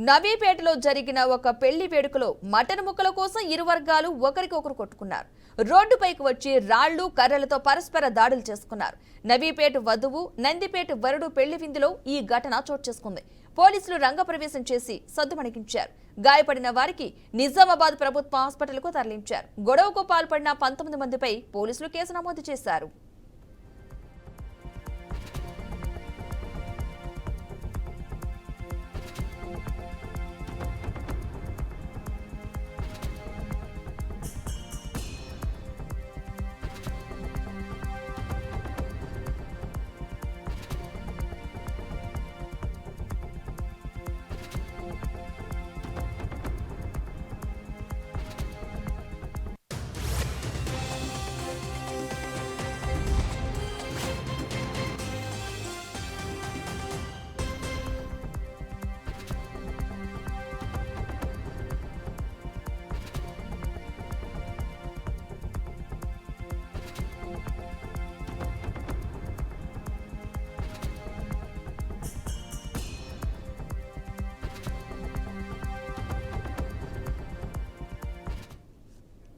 నవీపేటలో జరిగిన ఒక పెళ్లి వేడుకలో మటన్ ముక్కల కోసం ఇరు వర్గాలు ఒకరికొకరు కొట్టుకున్నారు. రోడ్డుపైకి వచ్చి రాళ్లు కర్రలతో పరస్పర దాడులు చేసుకున్నారు. నవీపేట వధువు నందిపేట వరుడు పెళ్లి విందులో ఈ ఘటన చోటు చేసుకుంది. పోలీసులు రంగప్రవేశం చేసి సద్దుమణిగించారు. గాయపడిన వారికి నిజామాబాద్ ప్రభుత్వ హాస్పిటల్కు తరలించారు. గొడవకు పాల్పడిన 19 మందిపై పోలీసులు కేసు నమోదు చేశారు.